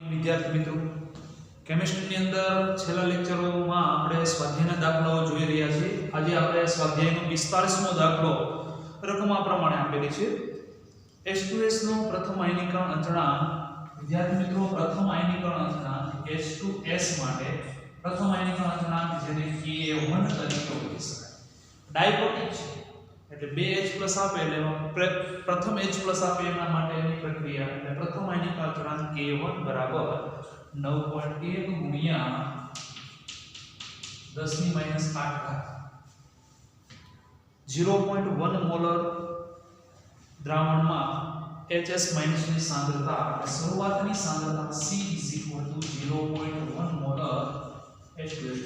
વિદ્યાર્થી મિત્રો કેમિસ્ટ્રીની અંદર છેલ્લા લેક્ચરોમાં આપણે સ્વાધ્યાયના દાખલાઓ જોઈ રહ્યા છીએ. આજે આપણે સ્વાધ્યાયનો 45મો દાખલો રકમ આ પ્રમાણે આપેલી છે. H2S નો પ્રથમ આયનીકરણ અચળાંક. વિદ્યાર્થી મિત્રો પ્રથમ આયનીકરણ અચળાંક H2S માટે પ્રથમ આયનીકરણ અચળાંક જેને Ka1 તરીકે ઓળખી શકાય. ડાયપ્રોટિક છે એટલે 2H+ આપે એટલે પ્રથમ H+ આપે એના માટેની પ્રક્રિયા એટલે પ્રથમ આયનીકરણ અચળાંક Ka1 બરાબર 9.1 ગુણ્યા 10⁻8 0.1 મોલર દ્રાવણમાં HS ની સાંદ્રતા શરૂઆતની સાંદ્રતા C 0.1 મોલર H2S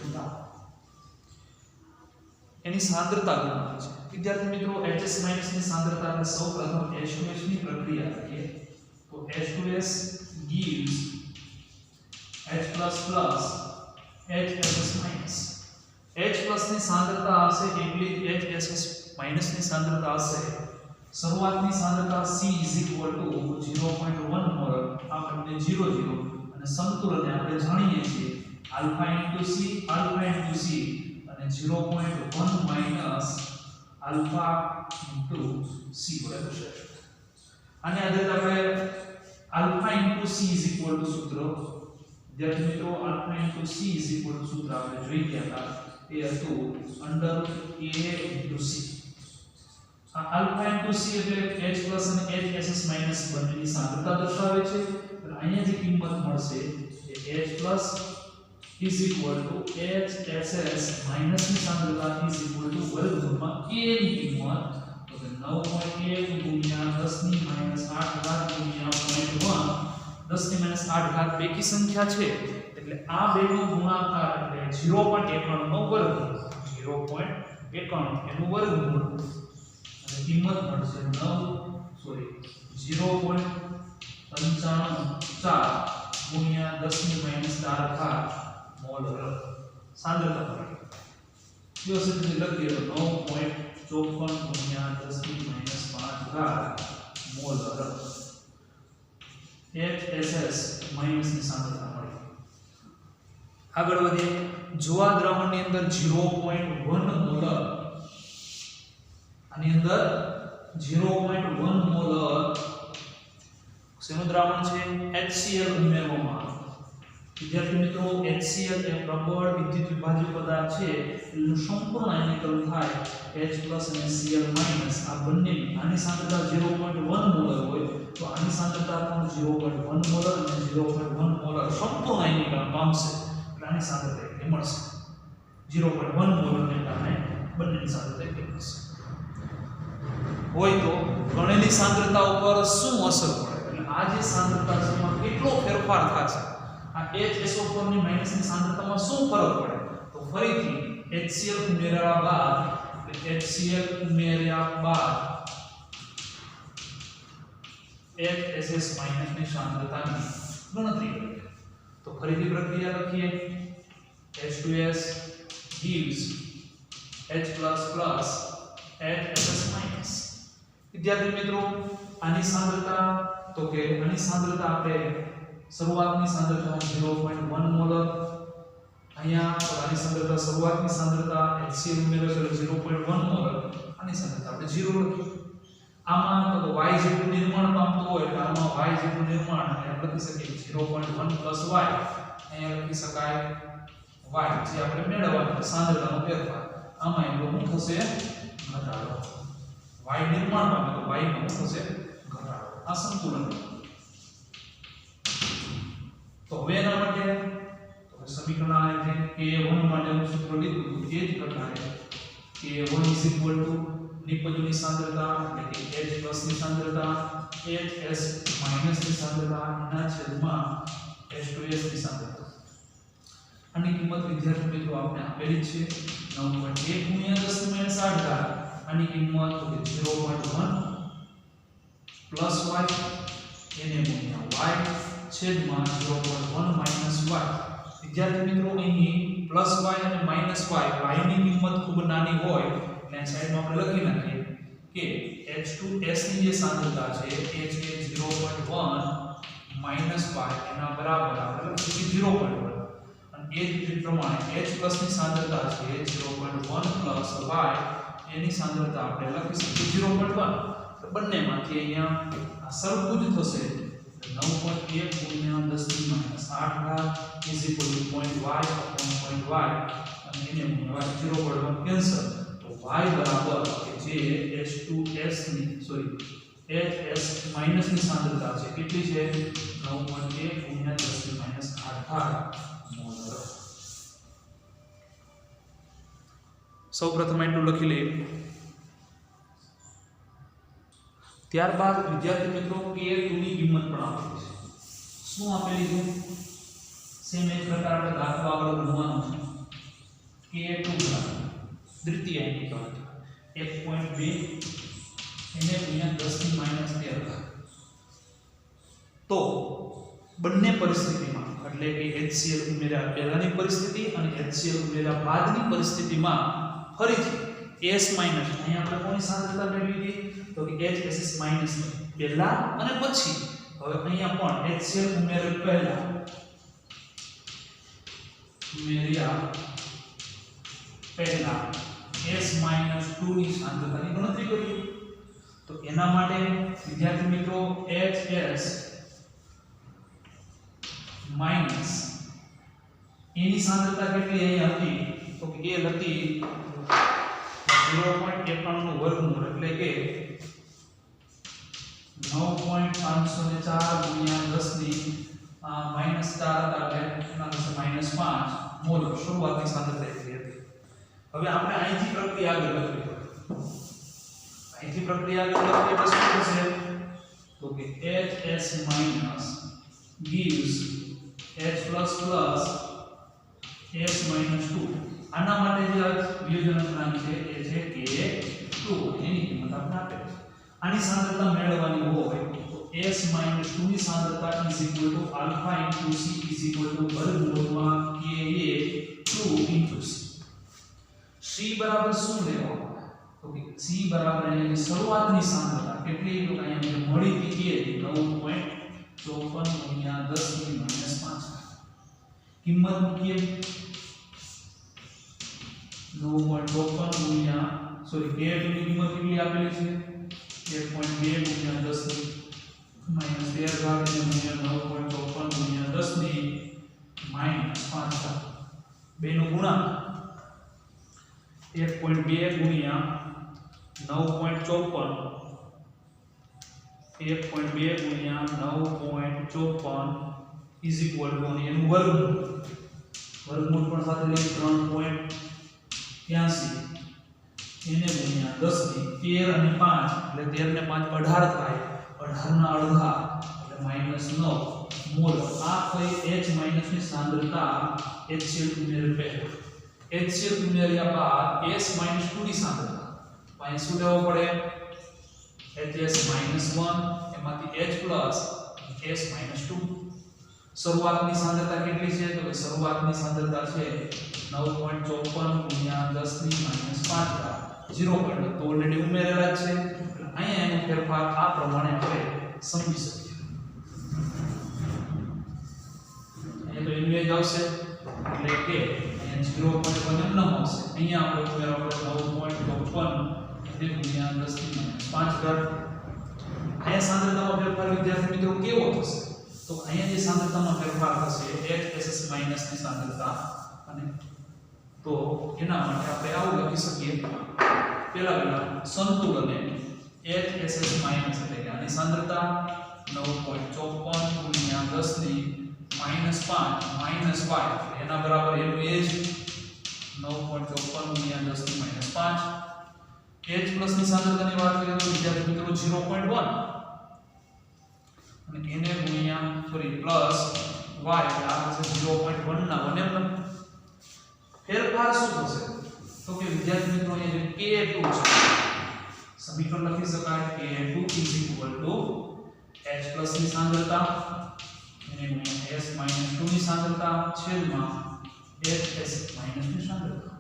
એની સાંદ્રતા ગણવાની છે. વિદ્યાર્થી મિત્રો HS ની સાંદ્રતા આપણે સૌપ્રથમ H2S ની પ્રક્રિયા કરીએ તો H2S gives H++ HSS-. H+ ની સાંદ્રતા હશે એટલી જ HSS- ની સાંદ્રતા હશે. શરૂઆતની સાંદ્રતા C 0.1 મોલર આપણે 0 અને સમતુલને આપણે જાણીએ છીએ આલ્ફા * C અને 0.1 માઈનસ આલ્ફા * C બરાબર છે. આને આધારે આપણે આલ્ફા * C સૂત્ર વિદ્યાર્થી મિત્રો આલ્ફા * C સૂત્ર આપણે જોઈ ગયા હતા એ હતું √A * C. આ આલ્ફા * C એટલે H+ અને HSS- બંનેની સાંદ્રતા દર્શાવે છે. એટલે અહીંયા જે કિંમત મળશે એ H+ HSS ની સાંદ્રતા વર્ગમૂળમાં K ની કિંમત તો કે 9.1 ગુણ્યા 10⁻8 ગુણ્યા 0.1 10⁻8 બેકી સંખ્યા છે એટલે આ બેનો ગુણાકાર એટલે 0.91 નો વર્ગ 0.91 એનું વર્ગમૂળ અને કિંમત મળશે 0.954 ગુણ્યા 10⁻4 મોલર સાંદ્રતા મળે. વ્યવસ્થિત રીતે લખીએ તો 9.54 ગુણ્યા 10⁻5 મોલર HSS ની સાંદ્રતા મળે. આગળ વધીએ. જો આ દ્રાવણની અંદર 0.1 મોલર આની અંદર 0.1 મોલર શેનું દ્રાવણ છે HCl ઉમેરવામાં આવે. વિદ્યાર્થી મિત્રો HCl એ પ્રબળ વિદ્યુત વિભાજ્ય પદાર્થ છે. એનું સંપૂર્ણ આયનીકરણ થાય H+ અને Cl- આ બંને આની સાંદ્રતા 0.1 મોલર હોય તો આની સાંદ્રતા પણ 0.1 મોલર અને 0.1 મોલર સંપૂર્ણ આયનીકરણ પામશે એટલે આની સાંદ્રતા એટલી મળશે. 0.1 મોલર ને કારણે બંનેની સાંદ્રતા એટલી મળશે. હોય તો ગણેલી સાંદ્રતા ઉપર શું અસર પડે એટલે આ જે સાંદ્રતા છે એમાં કેટલો ફેરફાર થશે. આ HSO4 ની માઈનસની સાંદ્રતામાં શું ફરક પડે તો ફરીથી HCl ઉમેર્યા બાદ HSS ની સાંદ્રતાની ગણતરી કરીએ તો ફરીથી પ્રક્રિયા લખીએ. H2S gives H++ HSS-. વિદ્યાર્થી મિત્રો આની સાંદ્રતા તો કે આની સાંદ્રતા આપણે શરૂઆતની સાંદ્રતા 0.1 મોલર અહીંયા આની સાંદ્રતા શરૂઆતની સાંદ્રતા HCl ઉમેર્યો એટલે 0.1 મોલર આની સાંદ્રતા આપણે 0 લખીએ. આમાં તો y જેટલું નિર્માણ પામતું હોય એટલે આમાં y જેટલું નિર્માણ આપણે લખી શકીએ 0.1 + y અહીંયા લખી શકાય y જે આપણે મેળવવાનું સાંદ્રતાનો ફેરફાર આમાં એટલું શું થશે ઘટાડો. y નિર્માણ પામે તો y નો શું થશે ઘટાડો. આ સંતુલન. તો હવે એના માટે તો સમીકરણ આ છે Ka1 માટેનું સૂત્ર લીધું એ જ પ્રકારે Ka1 નિપજની સાંદ્રતા એટલે કે H+ ની સાંદ્રતા HS- ની સાંદ્રતા એના છેદમાં H2S ની સાંદ્રતા. આની કિંમત વિદ્યાર્થી મિત્રો આપણે આપેલી છે 9.1 ગુણ્યા 10⁻8 આની કિંમત તો કે 0.1 + y એને ગુણ્યા y છેદમાં 0.1 માઈનસ y. વિદ્યાર્થી મિત્રો અહીં પ્લસ y અને માઈનસ y ની કિંમત ખૂબ નાની હોય એટલે સાઈડમાં આપણે લખી નાખીએ કે H2S ની જે સાંદ્રતા છે એ છે 0.1 માઈનસ y એના બરાબર આપણે લખીએ 0.1 અને એ જ રીતે પ્રમાણે h પ્લસ ની સાંદ્રતા છે 0.1 પ્લસ y એની સાંદ્રતા આપણે લખી શકીએ 0.1 તો બંનેમાંથી અહીંયા આ સરખું જ થશે 9.1 ગુણ્યા 10 ની માઈનસ 8 ઘાત is equal to point y upon point y અને એને ગુણ્યા 0.1 કેન્સલ તો y બરાબર કે જે h2s ની સોરી hs માઈનસ ની સાંદ્રતા છે કેટલી છે 9.1 ગુણ્યા 10 ની માઈનસ 8 ઘાત મોલ સૌપ્રથમ એટલું લખી લઈએ ત્યારબાદ વિદ્યાર્થી મિત્રો K2 ની કિંમત પણ આપેલી છે શું આપેલી છે સેમ એક પ્રકાર આપણે દાખલો આગળ ગણવાનો છે K2 બરાબર દ્વિતીયાંકની કિંમત 1.2 એને ગુણ્યા 10 ની માઈનસ 13 તો બંને પરિસ્થિતિમાં એટલે કે HCl ઉમેર્યા પહેલાની પરિસ્થિતિ અને HCl ઉમેર્યા બાદની પરિસ્થિતિમાં ફરીથી S માઈનસ અહીંયા આપણે કોની સાંદ્રતા મેળવી હતી તો કે HSS માઈનસ પહેલા અને પછી હવે અહીંયા પણ HCl ઉમેરેલ પહેલા S-2 ની સાંદ્રતાની ગણતરી કરીએ તો એના માટે વિદ્યાર્થી મિત્રો HS માઈનસ એની સાંદ્રતા કેટલી અહીંયા હતી તો કે એ હતી 0.91 નું વર્ગમૂળ એટલે કે 9.504 ગુણ્યા 10 ની માઈનસ 4 હતા એટલે એના થશે માઈનસ 5 મોલ શરૂઆતની સાંદ્રતા એટલી હતી હવે આપણે અહીંથી પ્રક્રિયા આગળ લખવી પડે અહીંથી પ્રક્રિયા આગળ લખીએ તો શું થશે તો કે HS minus gives H plus plus S minus 2 આના માટે જે વિયોજન અચળાંક છે એ છે K2 એની કિંમત આપણે આપે છે આની સાંદ્રતા મેળવવાની હોય તો S minus 2 ની સાંદ્રતા is equal to alpha into C is equal to વર્ગમૂળમાં Ka 2 into C C બરાબર શું લેવાનું તો કે C બરાબર એની શરૂઆતની સાંદ્રતા કેટલી તો અહીંયા મને મળી હતી 9.54 ગુણ્યા 10 ની માઈનસ 5 કિંમત મૂકીએ 9.54 ગુણ્યા સોરી K2 ની કિંમત કેટલી આપેલી છે 1.2 ગુણ્યા 10 ની માઈનસ 13 ઘાત ગુણ્યા 9.54 ગુણ્યા 10 ની માઈનસ 5 ઘાત બેનો ગુણાકાર 1.2 ગુણ્યા 9.54 1.2 ગુણ્યા 9.54 is equal to એનું વર્ગમૂળ પણ સાથે લઈએ 3.83 એને ગુણ્યા 10 ની 13 અને 5 એટલે 13 ને 5 18 થાય 18 ના અડધા એટલે -9 મોલ આ થઈ H માઈનસ ની સાંદ્રતા HCl ઉમેરેલ પહેલા HCl ઉમેર્યા બાદ S માઈનસ 2 ની સાંદ્રતા અહીં શું લેવો પડે HS માઈનસ 1 એમાંથી H પ્લસ S માઈનસ 2 શરૂઆતની સાંદ્રતા કેટલી છે તો કે શરૂઆતની સાંદ્રતા છે 9.54 ગુણ્યા 10 ની માઈનસ 5 ઘાત 0. તો ઓલરેડી ઉમેરેલા જ છે અહીંયા એનો ફેરફાર આ પ્રમાણે આપણે સમજી શકીએ અહીંયા તો ઇન્વેજ આવશે એટલે કે અહીંયા 0.1 એમ ન આવશે અહીંયા આપણે ઉમેરવા 9.54 ગુણ્યા 10 ની માઈનસ 5 ઘાત અહીંયા સાંદ્રતામાં ફેરફાર વિદ્યાર્થી મિત્રો કેવો થશે તો અહીંયા જે સાંદ્રતામાં ફેરફાર થશે HSS માઈનસ ની સાંદ્રતા અને તો એના માટે આપણે આવું લખી શકીએ પહેલા સંતુલને HSS માઈનસ એટલે કે આની સાંદ્રતા 9.54 ગુણ્યા 10 ની માઈનસ 5 માઈનસ y એના બરાબર એનું એ જ 9.54 ગુણ્યા 10 ની માઈનસ 5 H પ્લસ ની સાંદ્રતાની વાત કરીએ તો વિદ્યાર્થી મિત્રો 0.1 અને એને ગુણ્યા સોરી પ્લસ y એટલે આ છે 0.1 ના 1 એમ ફેરફાર શું થશે તો કે વિદ્યાર્થી મિત્રો અહીંયા K2 છે સમીકરણ લખી શકાય K2 H પ્લસ ની સાંદ્રતા એને ગુણ્યા S માઈનસ 2 ની સાંદ્રતા છેદમાં HS માઈનસ ની સાંદ્રતા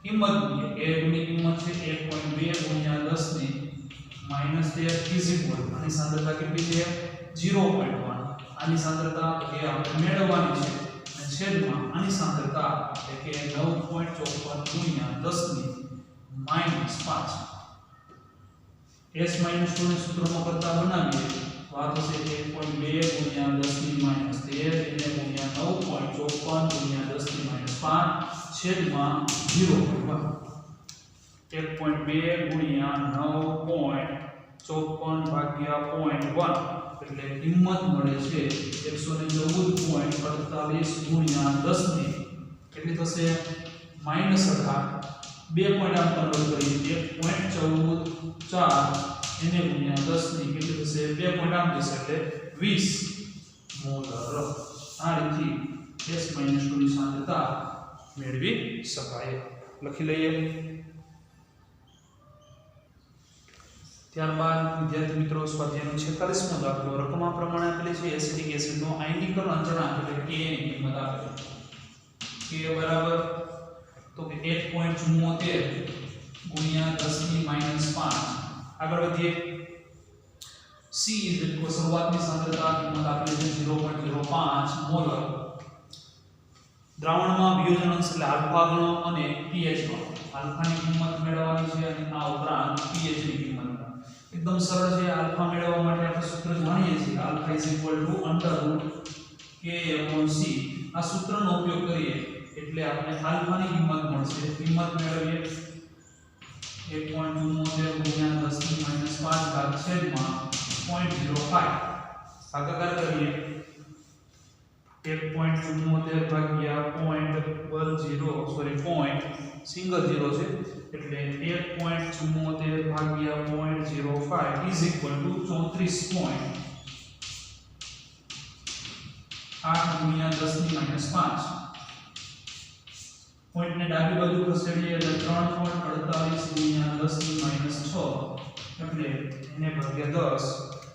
કિંમત મૂકીએ K2 ની કિંમત છે 1.2 ગુણ્યા 10 ની માઈનસ 13 ઇઝ ઇક્વલ આની સાંદ્રતા કેટલી છે 0.1 આની સાંદ્રતા કે આપણે મેળવવાની છે અને છેદમાં આની સાંદ્રતા એટલે કે 9.54 ગુણ્યા 10 ની -5 s - 2 ને સૂત્રમાં કરતા બનાવીએ તો આ થશે 1.2 ગુણ્યા 10 ની -13 એને ગુણ્યા 9.54 ગુણ્યા 10 ની -5 છેદમાં 0.1 1.2 ગુણ્યા 9.54 ભાગ્યા 0.1 એટલે કિંમત મળે છે 114.48 ગુણ્યા 10 ની કેટલી થશે -18 2 પોઈન્ટ આમ કન્વર્ટ કરી 1.14 એને ગુણ્યા 10 ની કેટલી થશે 2 પોઈન્ટ આમ થશે એટલે 20 મોલર આ રીતે s - 2 ની સાંદ્રતા મેળવી શકાય લખી લઈએ ત્યારબાદ વિદ્યાર્થી મિત્રો સ્વાધ્યાયનો 46મો દાખલો રકમા પ્રમાણે આપેલી છે એસિટિક એસિડનો આયનીકરણ અચળાંક એટલે Ka ની કિંમત આપેલી K બરાબર તો કે 1.74 ગુણ્યા 10 ની -5 આગળ વધીએ C એટલે શરૂઆતની સાંદ્રતા કિંમત આપેલી છે 0.05 મોલર દ્રાવણમાં વિયોજન અંશ એટલે આલ્ફા ગણો અને pH ગણો આલ્ફાની કિંમત મેળવવાની છે અને આ ઉપરાંત pH ની કિંમત એકદમ સરળ છે આલ્ફા મેળવવા માટે આપણે સૂત્ર જાણીએ છીએ આલ્ફા √k/c આ સૂત્રનો ઉપયોગ કરીએ એટલે આપણે આલ્ફાની કિંમત મળશે કિંમત મેળવીએ 1.74 ગુણ્યા 10 ની -5 ભાગ છેદમાં 0.05 ભાગાકાર કરીએ 1.74 ભાગ્યા 0.10 સોરી પોઈન્ટ સિંગલ 0 છે એટલે 1.74 ભાગ્યા 0.05 ઇઝ ઇક્વલ ટુ 34.8 ગુણ્યા 10 ની -5 પોઈન્ટને ડાબી બાજુ ખસેડીએ એટલે 3.48 ગુણ્યા 10 ની -6 એટલે એને ભાગ્યા 10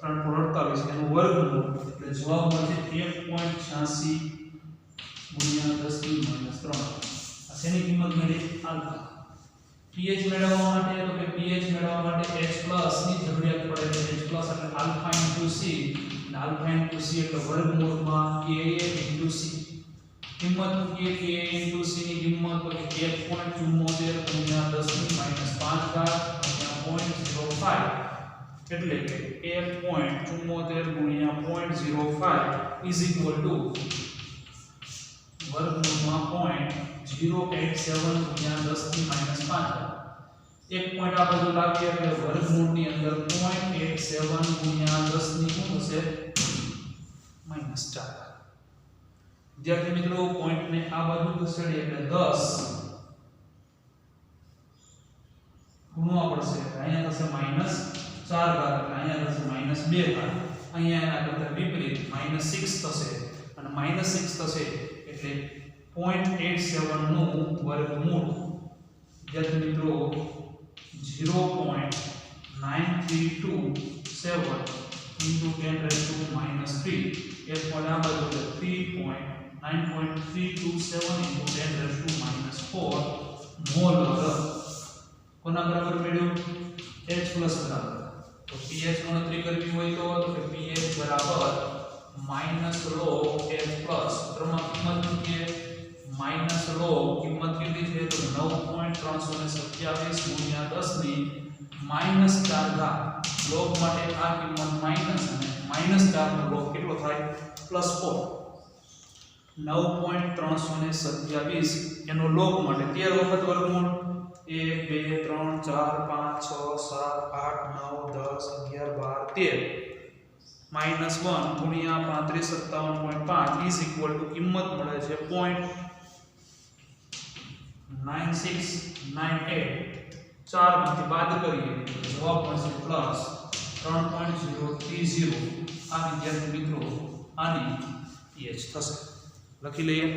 3.48 એનું વર્ગમૂળ એટલે જવાબ મળશે 1.86 ગુણ્યા 10 ની -3 આ શેની કિંમત મળી આલ્ફા pH મેળવવા માટે તો કે pH મેળવવા માટે H+ ની જરૂરિયાત પડે છે H+ એટલે આલ્ફા * C અને આલ્ફા * C એટલે વર્ગમૂળમાં Ka * C કિંમત મૂકીએ Ka * C ની કિંમત તો કે 1.74 ગુણ્યા 10 ની -5 ભાગ્યા 0.05 એટલે કે 1.74 ગુણ્યા 0.05 ઇઝ ઇક્વલ ટુ વર્ગમૂળમાં 0.87 ગુણ્યા 10 ની -5 એક પોઈન્ટ આ બાજુ લાવીએ એટલે વર્ગમૂળની અંદર 0.87 ગુણ્યા 10 ની શું થશે -4 વિદ્યાર્થી મિત્રો પોઈન્ટને આ બાજુ ખસેડીએ એટલે 10 ગુણવા પડશે અહીંયા થશે -4 ઘાત એટલે અહીંયા થશે -2 ઘાત અહીંયા એના કરતા વિપરીત -6 થશે અને -6 થશે એટલે 0.87 નું વર્ગમૂળ વિદ્યાર્થી મિત્રો 0.9327 into 10 raised to -3 એક પોઈન્ટ આ બાજુ એટલે 3.9327 into 10 raised to -4 મોલર કોના બરાબર મેળવ્યું H+ બરાબર તો pH ગણતરી કરવી હોય તો કે pH બરાબર -log H+ સૂત્રમાં કિંમત મૂકીએ -log કિંમત કેટલી છે તો 9.327 ગુણ્યા 10 ની -4 ઘાત log માટે આ કિંમત માઈનસ અને -4 નો log કેટલો થાય +4 9.327 એનો log માટે 13 વખત વર્ગમૂળ 1 2 3 4 5 6 7 8 9 10 11 12 -1 ગુણ્યા 3557.5 ઇઝ ઇક્વલ ટુ કિંમત મળે છે 0.9698 4 માંથી બાદ કરીએ તો જવાબ મળશે પ્લસ 3.030 આ વિદ્યાર્થી મિત્રો આની pH થશે લખી લઈએ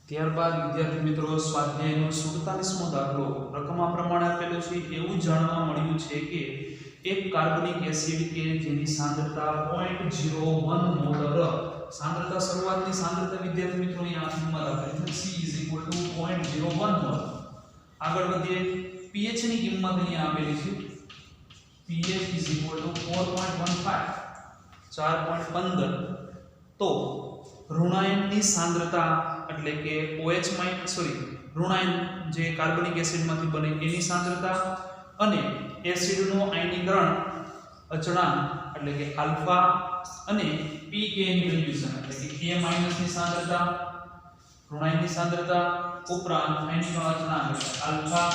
ત્યારબાદ વિદ્યાર્થી મિત્રો સ્વાધ્યાયનો 47મો દાખલો રકમ આ પ્રમાણે આપેલો છે એવું જાણવા મળ્યું છે કે એક કાર્બનિક એસિડ કે જેની સાંદ્રતા 0.01 મોલર સાંદ્રતા શરૂઆતની સાંદ્રતા વિદ્યાર્થી મિત્રો અહીં કિંમત આપેલી છે C = 0.01 મોલ આગળ વધીએ pH ની કિંમત અહીં આપેલી છે pH is equal to 4.15 4.15 તો ઋણાયનની સાંદ્રતા એટલે કે OH ઋણાયન જે કાર્બનિક એસિડમાંથી બને એની સાંદ્રતા અને એસિડનો આયનીકરણ અચળાંક એટલે કે આલ્ફા અને pK ની વેલ્યુએશન એટલે કે K- ની સાંદ્રતા ઋણાયનની સાંદ્રતા ઉપરાંત આયનીકરણ અચળાંક એટલે આલ્ફા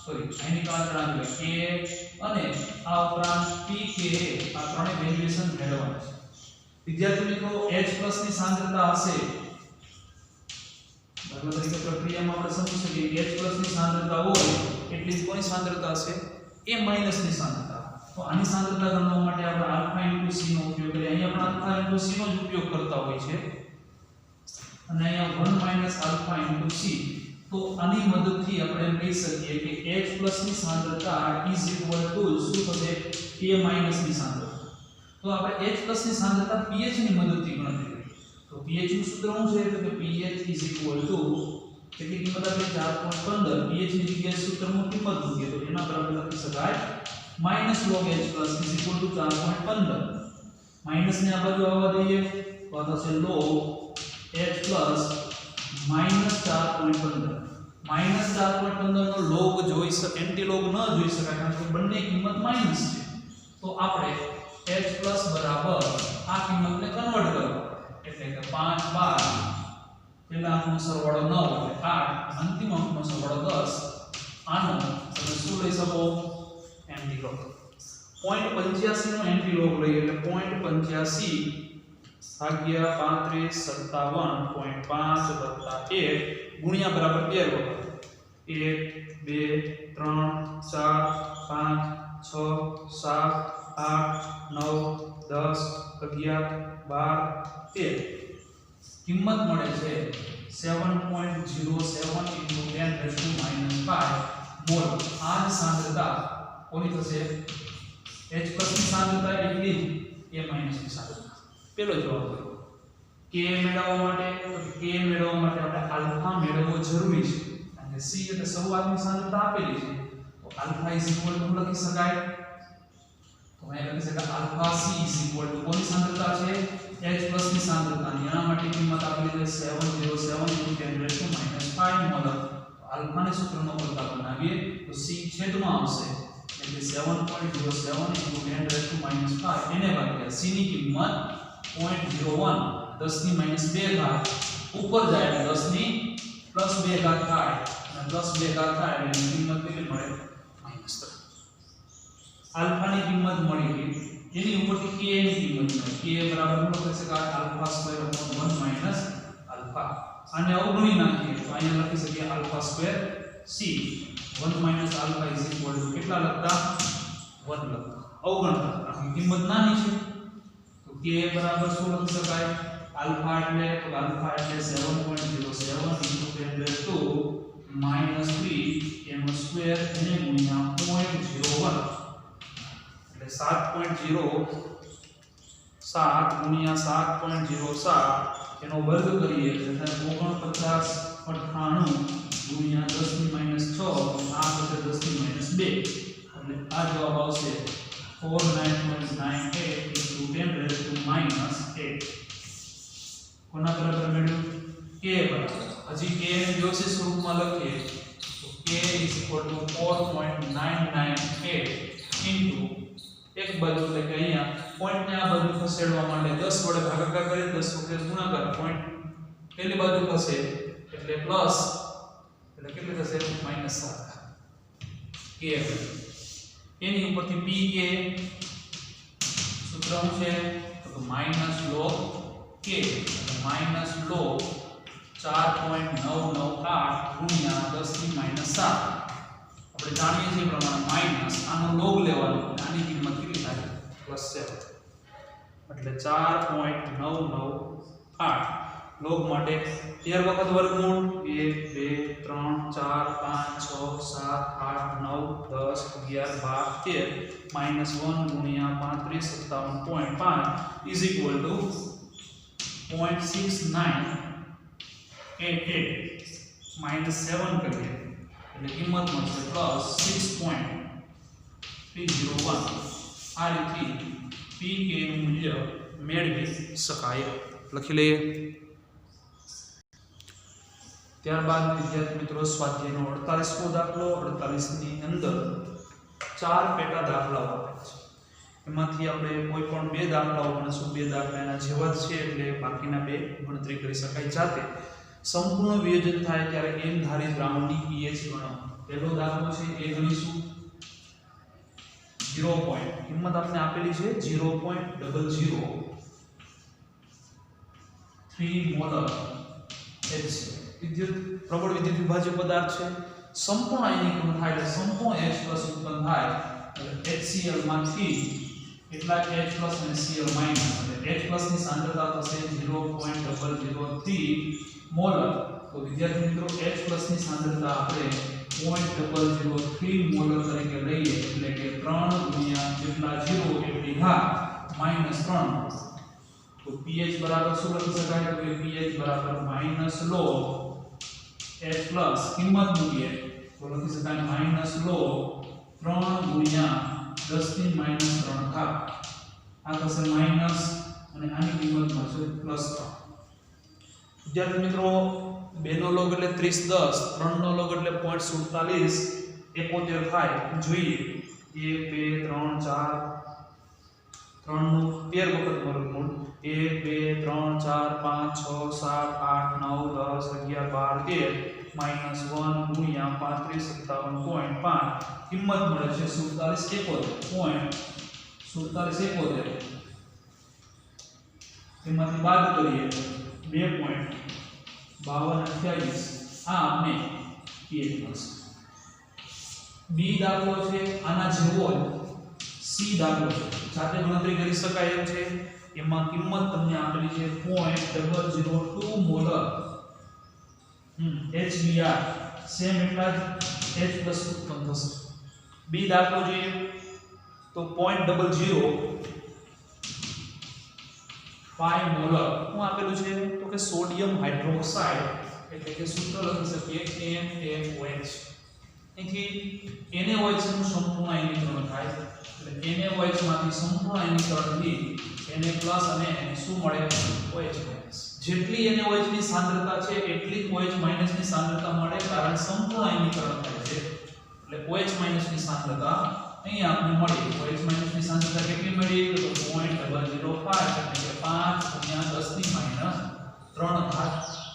આયનીકરણ અચળાંક એટલે K અને આ ઉપરાંત pK આ ત્રણે વેલ્યુએશન મેળવવાના છે વિદ્યાર્થી મિત્રો H+ ની સાંદ્રતા હશે દાખલા તરીકે પ્રક્રિયામાં આપણે સમજી શકીએ કે H+ ની સાંદ્રતા હોય એટલી જ કોની સાંદ્રતા હશે A- ની સાંદ્રતા તો આની સાંદ્રતા ગણવા માટે આપણે આલ્ફા * C નો ઉપયોગ કરીએ અહીંયા આપણે આલ્ફા * C નો જ ઉપયોગ કરતા હોય છે અને અહીંયા 1 - આલ્ફા * C તો આની મદદથી આપણે કહી શકીએ કે H+ ની સાંદ્રતા = શું થશે A- ની સાંદ્રતા તો આપણે H+ ની સાંદ્રતા pH ની મદદથી ગણતરી કરીએ તો pH નું સૂત્ર શું છે તો કે pH કેટલી કિંમત આપે 4.15 pH ની જગ્યાએ સૂત્રમાં કિંમત મૂકીએ તો એના બરાબર લખી શકાય -log H+ = 4.15 માઈનસ ને આ બાજુ આવવા દઈએ તો આ થશે log H+ -4.15 -4.15 નો log જોઈ એન્ટી log ન જોઈ શકાય કારણ કે બંને કિંમત માઈનસ છે તો આપણે H+ બરાબર આ કિંમતને કન્વર્ટ કરો એટલે કે 5 12 પહેલા અંકનો સરવાળો 9 એટલે 8 અંતિમ અંકનો સરવાળો 10 આનો તમે શું લઈ શકો એન્ટી log 0.85 નો એન્ટી log લઈએ એટલે 0.85 ભાગ્યા 35 57.5 1 ગુણ્યા બરાબર 12 વખત 1 2 3 4 5 6 7 8 9 10 11 12 13 કિંમત મળે છે 7.07 × 10⁻⁵ મોલ આ જ સાંદ્રતા કોની થશે H+ ની સાંદ્રતા એટલી જ A- ની સાંદ્રતા પેલો જવાબ કર્યો K મેળવવા માટે આપણે આલ્ફા મેળવવો જરૂરી છે કારણ કે C એટલે શરૂઆતની સાંદ્રતા આપેલી છે તો આલ્ફા = લખી શકાય તો અહીંયા લખી શકાય આલ્ફા C = કોની સાંદ્રતા છે H+ ની સાંદ્રતા એના માટે કિંમત આપેલી છે 707 × 10⁻⁵ મોલ આલ્ફાને સૂત્રનો પ્રકાર બનાવીએ તો C છેદમાં આવશે એટલે 7.07 × 10⁻⁵ એને ભાગ્યા C ની કિંમત 0.01 10⁻² ઘાત ઉપર જાય એટલે 10⁻2 ઘાત થાય અને 10 ઘાત થાય એટલે એની કિંમત કેટલી મળે -3 આલ્ફાની કિંમત મળી ગઈ એની ઉપરથી K ની કિંમત મળે K બરાબર શું લખી શકાય α² - આલ્ફા આને અવગણી નાખીએ તો અહીંયા લખી શકીએ α² C 1 - આલ્ફા = કેટલા લખતા 1 લખતા અવગણતા કિંમત નાની છે તો K બરાબર શું લખી શકાય આલ્ફા એટલે 7.07 × 10⁻³ એનો સ્ક્વેર એને ગુણ્યા 0.01 એટલે 7.07 એનો વર્ગ કરીએ એટલે 49 98 ગુણ્યા 10⁻⁶ આ થશે 10⁻2 એટલે આ જવાબ આવશે 49.98 × 10⁻8 કોના બરાબર મેળવ્યું K બરાબર હજી K ને જોશી સ્વરૂપમાં લખીએ તો K = 4.998 એક બાજુ એટલે કે અહીંયા પોઈન્ટ ને આ બાજુ ખસેડવા માટે 10 વડે ભાગાકાર કરીએ 10 વખત ગુણાકાર પોઈન્ટ પેલી બાજુ ખસે એટલે પ્લસ એટલે કેટલી થશે -7 K એની ઉપરથી pK સૂત્ર શું છે તો -log K એટલે -log 4.998 ગુણ્યા 10⁻7 આપણે જાણીએ છીએ પ્રમાણે માઈનસ આનો log લેવાનો આની કિંમત કેટલી થાય +7 એટલે 4.998 log માટે 13 વખત વર્ગમૂળ 1 2 3 4 5 6 7 8 9 10 11 12 13 -1 ગુણ્યા 35 57.5 = 0.6988 -7 કરીએ એટલે કિંમત મળશે +6.301 આ રીતથી pk નું મૂલ્ય મેળવી શકાય. લખી લઈએ. ત્યારબાદ વિદ્યાર્થી મિત્રો સ્વાધ્યાયનો 48મો દાખલો. 48 ની અંદર 4 પેટા દાખલાઓ આપેલા છે. એમાંથી આપણે કોઈ પણ 2 દાખલાઓ ગણશું. 2 દાખલા એના જેવા જ છે એટલે બાકીના 2 ગણતરી કરી શકાય જાતે. સંપૂર્ણ વિયોજન થાય ત્યારે n ધારી દ્રાવણની pH ગણો. પહેલો દાખલો છે એ ગણીશું. 0. કિંમત આપણે આપેલી છે 0.003 મોલર HCl. પ્રબળ વિદ્યુત વિભાજ્ય પદાર્થ છે. સંપૂર્ણ આયનીકરણ થાય એટલે સંપૂર્ણ H+ ઉત્પન્ન થાય એટલે HCl માંથી કેટલાક H+ અને Cl- એટલે H+ ની સાંદ્રતા થશે 0.003 મોલર. તો વિદ્યાર્થી મિત્રો H+ ની સાંદ્રતા આપણે 0.003 મોલર તરીકે લઈએ એટલે કે 3 ગુણ્યા જેટલા 0 એટલી ઘાત -3. તો pH બરાબર શું લખી શકાય? તો pH બરાબર -log H+ કિંમત મૂકીએ તો લખી શકાય -log 3 ગુણ્યા 10 ની -3 ઘાત. આ થશે માઈનસ અને આની કિંમત મળશે +3. વિદ્યાર્થી મિત્રો 2 નો log એટલે 30 10, 3 નો log એટલે 0.47 71 થાય. જોઈએ 1 2 3 4 3 નું 13 વખત વર્ગમૂળ 1 2 3 4 5 6 7 8 9 10 11 12 13 -1 ગુણ્યા 35 57.5 કિંમત મળે છે 4771. તેમાંથી બાદ કરીએ 2.5228. આ આપણે pH મળશે. બી દાખલો છે આના જેવો જ સી દાખલો છે. જાતે ગણતરી કરી શકાય એમ છે. એમાં કિંમત તમને આપેલી છે 0.002 મોલર HBr. સેમ એટલા જ H+ ઉત્પન્ન થશે. બી દાખલો જોઈએ તો 0.005 મોલર શું આપેલું છે? તો કે સોડિયમ હાઇડ્રોક્સાઇડ એટલે કે સૂત્ર લખી શકીએ NaOH. અહીંથી NaOH નું સંપૂર્ણ આયનીકરણ થાય એટલે NaOH માંથી સંપૂર્ણ આયનીકરણથી Na+ અને શું મળે? OH-. જેટલી NaOH ની સાંદ્રતા છે એટલી OH- ની સાંદ્રતા મળે કારણ સંપૂર્ણ આયનીકરણ થાય છે એટલે OH- ની સાંદ્રતા અહીં આપણે મળી. OH- ની સાંદ્રતા કેટલી મળી? તો 0.005 એટલે કે 5 × 10 ની -3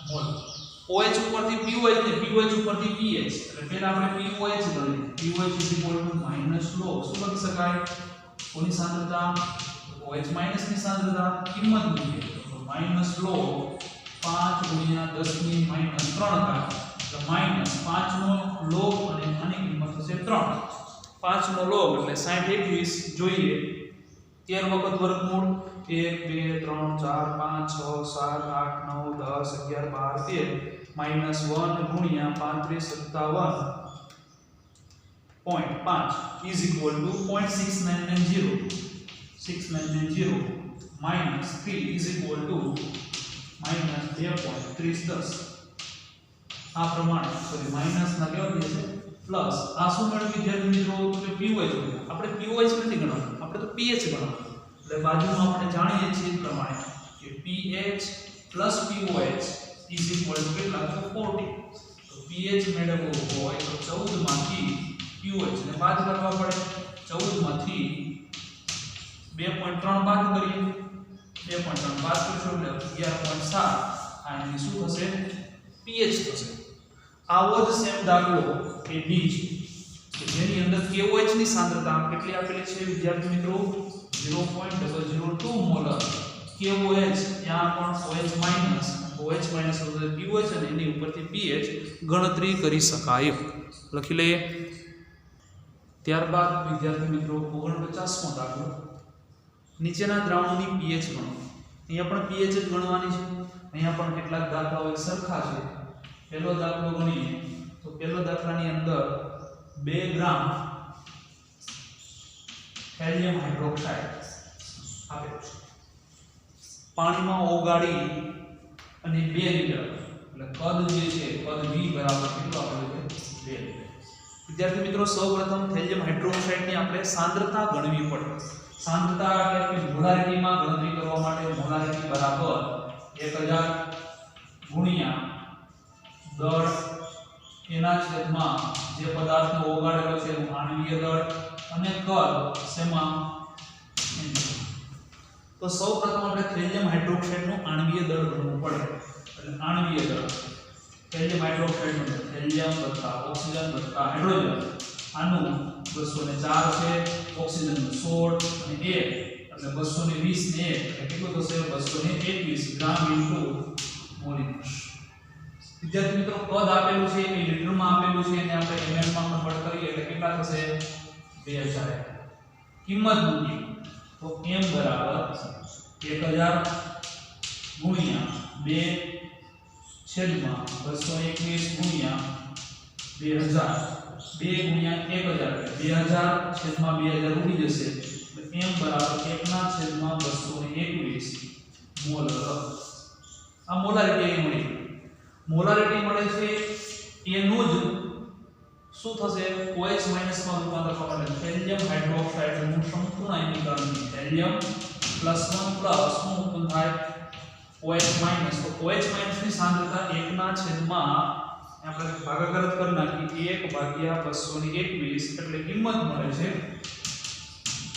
મોલ. OH ઉપરથી POH ને POH ઉપરથી pH એટલે પહેલા આપણે POH ગણીએ. POH -log શું લખી શકાય? કોની સાંદ્રતા? OH- ની સાંદ્રતા. કિંમત મૂકીએ તો -log 5 × 10 ની -3 એટલે -5 નો log અને આની કિંમત થશે 3. 5 નો log એટલે 60 21 જોઈએ 13 વખત વર્ગમૂળ 1 2 3 4 5 6 7 8 9 10 11 12 13 -1 ગુણ્યા 35 57.5 is equal to 0.6990 -3 is equal to -2.30. આ પ્રમાણે સોરી માઈનસ ના કેવા થશે પ્લસ. આ શું મળ્યું વિદ્યાર્થી મિત્રો? તો કે pOH. આપણે pOH નથી ગણવાનું, આપણે તો pH ગણવાનું. એટલે બાજુમાં આપણે જાણીએ છીએ એ પ્રમાણે કે pH plus pOH is equal to કેટલા? તો 40. તો pH મેળવવો હોય તો 14 માંથી pOH ને બાદ કરવા પડે. 14 માંથી 2.3 બાદ કરીએ. 2.3 બાદ કરશો એટલે 11.7. આ એની શું થશે? pH થશે. આવો જ સેમ દાખલો એ બી કે જેની અંદર KOH ની સાંદ્રતા કેટલી આપેલી છે વિદ્યાર્થી મિત્રો? 0.002 મોલર. KOH ત્યાં પણ OH- એટલે POH અને એની ઉપરથી pH ગણતરી કરી શકાય. લખી લઈએ. ત્યારબાદ વિદ્યાર્થી મિત્રો 49મો દાખલો. નીચેના દ્રાવણોની pH ગણો. અહીંયા પણ pH જ ગણવાની છે. અહીંયા પણ કેટલાક દાખલાઓ સરખા છે. પહેલો દાખલો ગણીએ તો પહેલો દાખલાની અંદર 2 ગ્રામ હેલિયમ હાઇડ્રોક્સાઇડ આપેલું છે. પાણીમાં ઓગાળી અને 2 લિટર એટલે કદ જે છે કદ V બરાબર કેટલું આપેલું છે? 2 લિટર. વિદ્યાર્થી મિત્રો સૌપ્રથમ હેલિયમ હાઇડ્રોક્સાઇડ ની આપણે સાંદ્રતા ગણવી પડે. सांद्रता એટલે કે મોલારિટી માં ગણતરી કરવા માટે મોલારિટી બરાબર 1000 ગુણ્યા દળ એના છેદમાં જે પદાર્થનો ઓગાળેલો છે એનું આણ્વીય દળ અને કદ શેમાં તો સૌપ્રથમ આપણે થેલિયમ હાઇડ્રોક્સાઇડ નું આણ્વીય દળ ગણવું પડે એટલે આણ્વીય દળ થેલિયમ હાઇડ્રોક્સાઇડ નું થેલિયમ વત્તા ઓક્સિજન વત્તા હાઇડ્રોજન આનું 204 છે ઓક્સિજન નું 16 અને 1 એટલે 220 ને 1 એટલે કેટલું થશે 221 ગ્રામ ઇન્ટુ મોલિક્યુલ્સ વિદ્યાર્થી મિત્રો કદ આપેલું છે એ લીટરમાં આપેલું છે અને આપણે ml માં કન્વર્ટ કરીએ એટલે કેટલા થશે 2000 કિંમત મૂકી તો m બરાબર 1000 ગુણ્યા 2 છેદમાં 221 ગુણ્યા 2000 2 ગુણ્યા 1000 2000 છેદમાં 2000 ઉડી જશે એટલે m બરાબર 1 ના છેદમાં 221 મોલ આ મોલારિટી મળી મોલારિટી મળે છે એનું જ શું થશે OH- માં રૂપાંતર કરવા માટે થેલિયમ હાઇડ્રોક્સાઇડ નું સંપૂર્ણ આયનીકરણ થેલિયમ +1 શું ઉત્પન્ન થાય OH- તો OH- ની સાંદ્રતા 1 ના છેદમાં આપણે ભાગાકાર કરી નાખી 1/221 એટલે કિંમત મળે છે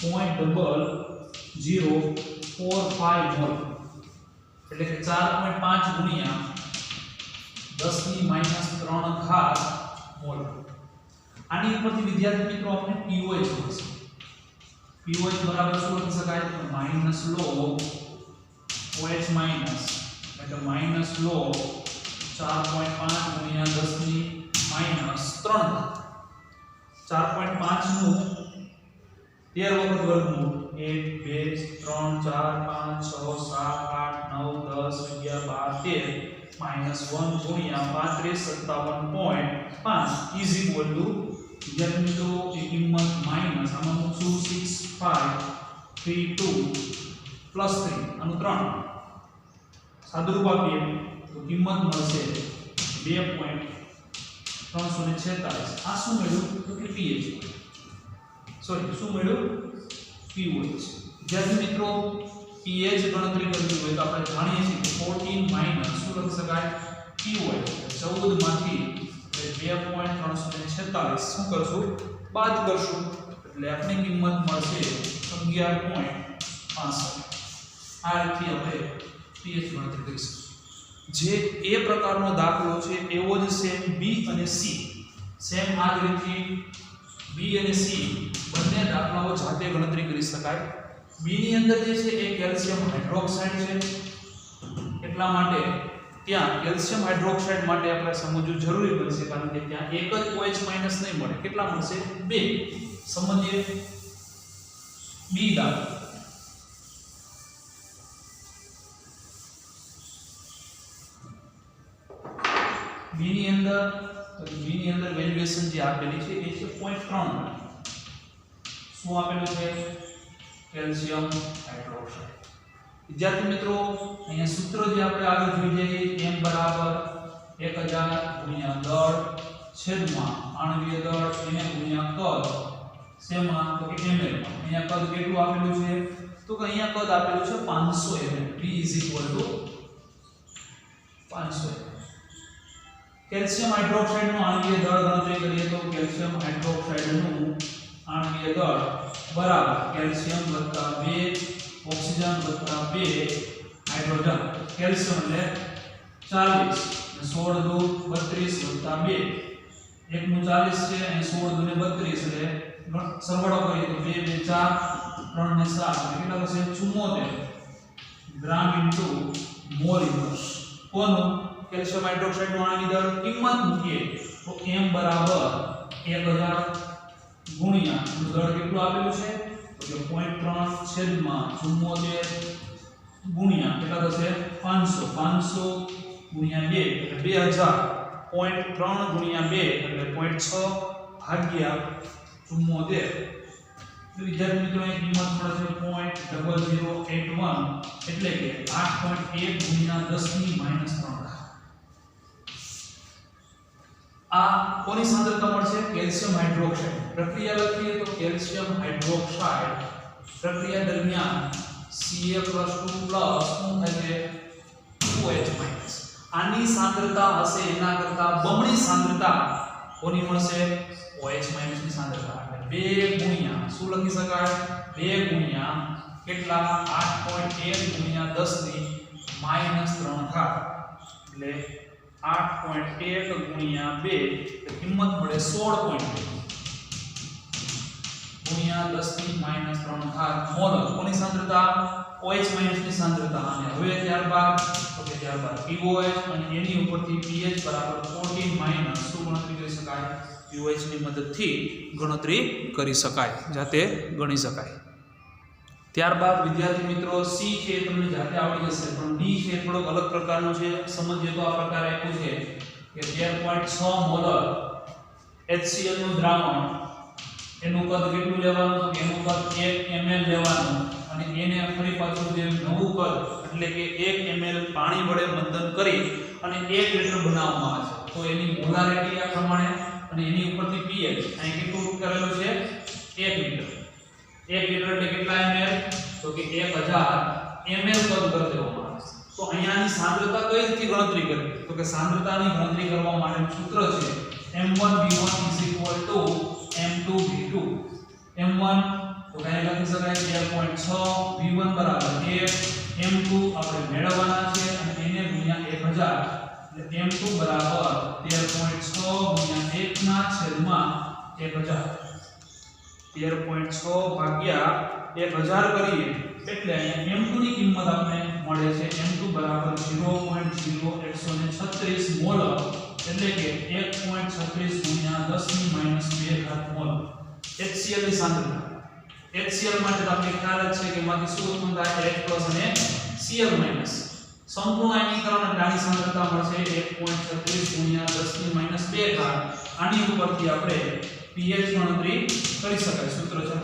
0.0045 મોલ એટલે કે 4.5 ગુણ્યા 10 ની -3 ઘાત મોલ આની ઉપરથી વિદ્યાર્થી મિત્રો આપણે pOH મળશે pOH બરાબર શું લખી શકાય તો માઈનસ લો OH માઈનસ એટલે માઈનસ લો 4.5 ગુણ્યા 10 ની -3 4.5 નું 13 વખત વર્ગમૂળ 1 2 3 4 5 6 7 8 9 10 11 12 -1 ગુણ્યા 3557.5 ઇઝ ઇક્વલ ટુ વિદ્યાર્થી મિત્રો એ કિંમત માઈનસ આમાં મૂકશું 6532 +3 આનું 3 સાદુરૂપ આપીએ તો કિંમત મળશે 2.346 આ શું મળ્યું તો કે pH સોરી શું મળ્યું pOH વિદ્યાર્થી મિત્રો pH ગણતરી કરવી હોય તો આપણે જાણીએ છીએ કે 14 માઈનસ શું લખી શકાય pOH 14 માંથી 2.346 શું કરશું બાદ કરશું એટલે આપને કિંમત મળશે 11.65 આ રીતે આપણે pH ગણતરી કરીશું જે એ પ્રકારનો દાખલો છે એવો જ સેમ B અને C સેમ આ જ રીતે B અને C બંને દાખલાઓ જાતે ગણતરી કરી શકાય B ની અંદર જે છે એ કેલ્શિયમ હાઇડ્રોક્સાઇડ છે એટલા માટે ત્યાં કેલ્શિયમ હાઇડ્રોક્સાઇડ માટે આપણે સમજવું જરૂરી બનશે કારણ કે ત્યાં એક જ OH- નહીં મળે કેટલા મળશે બે સમજીએ B દાખલો B ની અંદર વેલ્યુએશન જે આપેલી છે એ છે 0.3 શું આપેલું છે કેલ્શિયમ હાઇડ્રોક્સાઇડ વિદ્યાર્થી મિત્રો અહીંયા સૂત્ર જે આપણે આગળ જોઈ જઈએ m બરાબર 1000 ગુણ્યા દળ છેદમાં આણ્વીય દળ એને ગુણ્યા કદ શેમાં તો કે ml માં અહીંયા કદ કેટલું આપેલું છે તો કે અહીંયા કદ આપેલું છે 500 ml p 500 કેલ્શિયમ હાઇડ્રોક્સાઇડ નું આણ્વીય દળ ગણતરી કરીએ તો કેલ્શિયમ હાઇડ્રોક્સાઇડ નું આણ્વીય દળ બરાબર કેલ્શિયમ + 2 ઓક્સિજન + 2 હાઇડ્રોજન કેલ્શિયમ એટલે 40 16 દુ 32 + 2 એક નું 40 છે અને 16 દુ ને 32 એટલે સરવાળો કરીએ તો 2 2 4 3 ને 7 કેટલા થશે 74 ગ્રામ ઇન્ટુ મોલ ઇન્વર્સ કોનું કેલ્શિયમ હાઇડ્રોક્સાઇડ નું આણ્વીય દળ કિંમત મૂકીએ તો m બરાબર 1000 ગુણ્યા દળ કેટલું આપેલું છે તો કે 0.3 છેદમાં 74 ગુણ્યા કેટલા થશે 500 500 ગુણ્યા 2 એટલે 2000 0.3 ગુણ્યા 2 એટલે 0.6 ભાગ્યા 74 વિદ્યાર્થી મિત્રો અહીં કિંમત મળે છે 0.0081 એટલે કે 8.1 ગુણ્યા 10 ની -3 આ કોની સાંદ્રતા મળશે કેલ્શિયમ હાઇડ્રોક્સાઇડ પ્રક્રિયા લખીએ તો કેલ્શિયમ હાઇડ્રોક્સાઇડ પ્રક્રિયા દરમિયાન Ca+2 શું થાય છે 2H-. આની સાંદ્રતા હશે એના કરતા બમણી સાંદ્રતા કોની મળશે OH- ની સાંદ્રતા. એટલે 2 ગુણ્યા શું લખી શકાય 2 ગુણ્યા કેટલા 8.1 ગુણ્યા 10 ની -3 ઘાત એટલે 8.1 ગુણ્યા 2 તો કિંમત મળે 16.2 ગુણ્યા 10 ની -3 ઘાત મોલ. કોની સાંદ્રતા OH- ની સાંદ્રતા. અને હવે ત્યારબાદ POH અને એની ઉપરથી pH બરાબર 14 શું ગણતરી કરી શકાય pOH ની મદદથી ગણતરી કરી શકાય, જાતે ગણી શકાય. ત્યારબાદ વિદ્યાર્થી મિત્રો C છે તમને જાતે આવડી જશે, પણ D છે થોડોક અલગ પ્રકારનો છે. સમજીએ તો આ પ્રકાર આપ્યું છે કે 13.6 મોલર HCl નું દ્રાવણ, એનું કદ કેટલું લેવાનું તો એનું કદ 1 ml લેવાનું અને એને ફરી પાછું જે નવું કદ એટલે કે 1 ml પાણી વડે મંથન કરી અને 1 લિટર બનાવવામાં આવે છે. તો એની મોલારિટી આ પ્રમાણે અને એની ઉપરથી pH અહીં કેટલું કરેલું છે 1 લિટર. 1 લિટર એટલે કેટલા ml તો કે 1000 ml કદ કરી દેવામાં આવે છે. તો અહીંયાની સાંદ્રતા કઈ રીતે ગણતરી કરવી તો કે સાંદ્રતાની ગણતરી કરવા માટેનું સૂત્ર છે m1v1 m2v2. m1 તો કઈ લખી શકાય 12.6 v1 બરાબર 1 m2 આપણે મેળવવાના છે અને એને ગુણ્યા 1000 એટલે m2 બરાબર 13.6 ગુણ્યા 1 ના છેદમાં 1000. 13.6 ભાગ્યા 1000 કરીએ એટલે અહીંયા m2 ની કિંમત આપણે મળે છે m2 બરાબર 0.0136 મોલ એટલે કે 1.36 ગુણ્યા 10 ની -2 ઘાત મોલ. HCl ની સાંદ્રતા HCl માટે તમને ખ્યાલ જ છે કે માંથી શું ઉત્પન્ન થાય H+ અને Cl-. સંપૂર્ણ આયનીકરણ એટલે આની સાંદ્રતા મળશે 1.36 ગુણ્યા 10 ની -2 ઘાત. આની ઉપરથી આપણે pH ગણતરી કરી શકાય. સૂત્ર છે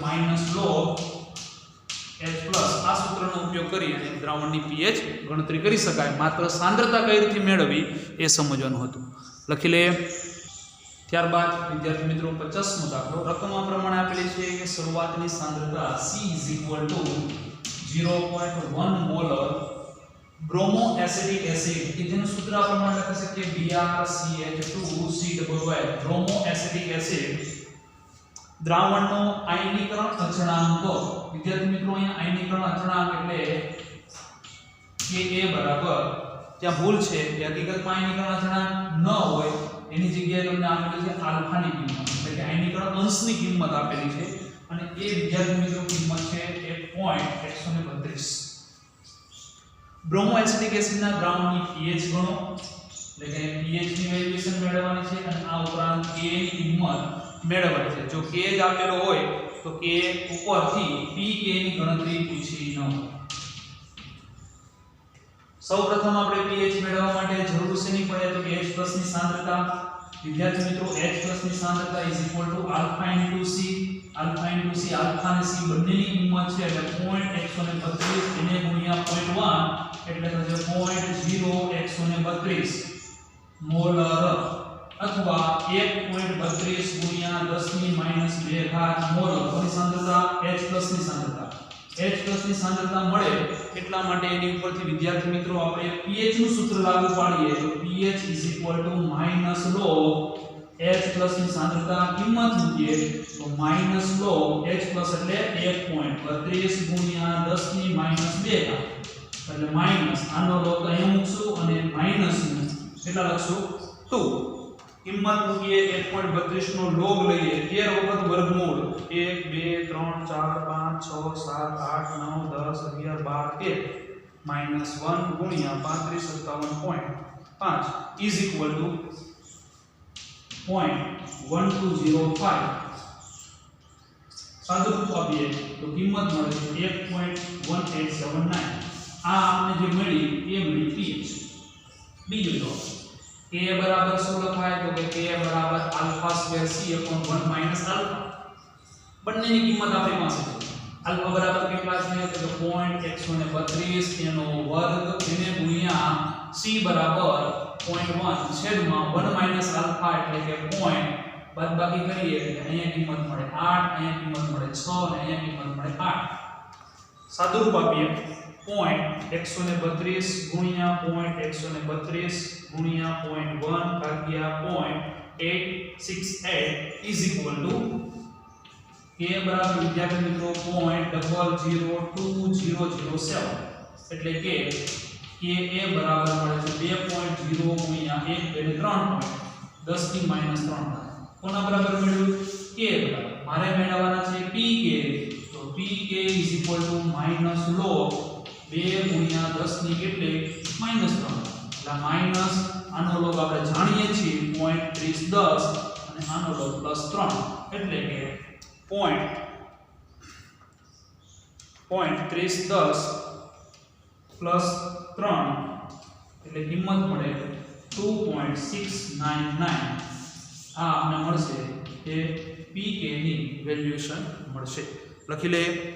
log H+. આ સૂત્રનો ઉપયોગ કરી અને દ્રાવણની pH ગણતરી કરી શકાય. માત્ર સાંદ્રતા કઈ રીતે મેળવવી એ સમજવાનું હતું. લખી લે. ત્યારબાદ વિદ્યાર્થી મિત્રો 50મો દાખલો. રકમ આ પ્રમાણે આપેલી છે કે શરૂઆતની સાંદ્રતા C 0.1 molar bromo acetic acid કે જેનું સૂત્ર આ પ્રમાણે લખી શકીએ BrCH2COOH. બ્રોમો એસિટિક એસિડ દ્રાવણનો આયનીકરણ અચળાંક. વિદ્યાર્થી મિત્રો અહીંયા આયનીકરણ અચળાંક એટલે Ka બરાબર ત્યાં ભૂલ છે કે હકીકતમાં આયનીકરણ અચળાંક ન હોય એની જગ્યાએ તમને આપેલી છે આલ્ફાની કિંમત એટલે કે આયનીકરણ અંશની કિંમત આપેલી છે અને એ વિદ્યાર્થી મિત્રો કિંમત છે 1.132. બ્રોમો એસિટિક એસિડના દ્રાવણની pH ગણો એટલે કે pH ની વેલ્યુએશન મેળવવાની છે અને આ ઉપરાંત Ka ની કિંમત મેળવવાની છે. જો K જ આપેલો હોય તો K ઉપરથી pK ની ગણતરી પૂછી ન હોય. સૌપ્રથમ આપણે pH મેળવવા માટે જરૂર શેની પડે તો H+ ની સાંદ્રતા. વિદ્યાર્થી મિત્રો H+ ની સાંદ્રતા α × C. આલ્ફા અને C બંનેની કિંમત છે એટલે 0.132 એને ગુણ્યા 0.1 એટલે થશે 0.0132 મોલર અથવા 1.32 ગુણ્યા 10 ની -2 ઘાત મોલ. કોની સાંદ્રતા H+ ની સાંદ્રતા. H+ ની સાંદ્રતા મળે એટલા માટે એની ઉપરથી વિદ્યાર્થી મિત્રો આપણે pH નું સૂત્ર લાગુ પાડીએ તો pH log H+ ની સાંદ્રતા કિંમત મૂકીએ તો log H+ એટલે 1.32 ગુણ્યા 10 ની -2 ઘાત એટલે માઈનસ આનો log અહીંયા મૂકશું અને માઈનસ નું કેટલા લખશું 2. કિંમત મૂકીએ 1.32 નો log લઈએ 13 વખત વર્ગમૂળ 1 2 3 4 5 6 7 8 9 10 11 12 1 ગુણ્યા 3557.5 ઇઝ ઇક્વલ ટુ 0.1205. સાદુરૂપ આપીએ તો કિંમત મળે છે 1.1879. આ આપણે જે મળી એ મળી pH. બીજું તો K બરાબર શું લખાય તો કે K બરાબર α²C/1 - આલ્ફા. બંનેની કિંમત આપણી પાસે છે. આલ્ફા બરાબર કેટલા છે તો 0.132 એનો વર્ગ એને ગુણ્યા C બરાબર 0.1 છેદમાં 1 - આલ્ફા એટલે કે 0 બાદબાકી કરીએ એટલે અહીંયા કિંમત મળે 8, અહીંયા કિંમત મળે 6 અને અહીંયા કિંમત મળે 8. સાદુરૂપ આપીએ 0.132 ગુણ્યા 0.132 ગુણ્યા 0.1 ભાગ્યા 0.868 ઇઝ ઇક્વલ ટુ k બરાબર વિદ્યાર્થી મિત્રો 0.002007 એટલે કે કે એ બરાબર મળે છે 2.0 ગુણ્યા 1 એટલે 3 પોઈન્ટ 10 ની -3 થાય. કોના બરાબર મળ્યું? કે બરાબર. મારે મેળવવાના છે pk, તો pk - log 2 ગુણ્યા 10 ની કેટલે -3 એટલે માઈનસ આનો log આપણે જાણીએ છીએ 0.3010 અને આનો log +3 એટલે કે 0.3010 +3 એટલે કિંમત મળે 2.699. આ આપણે મળશે કે pk ની વેલ્યુએશન મળશે. લખી લે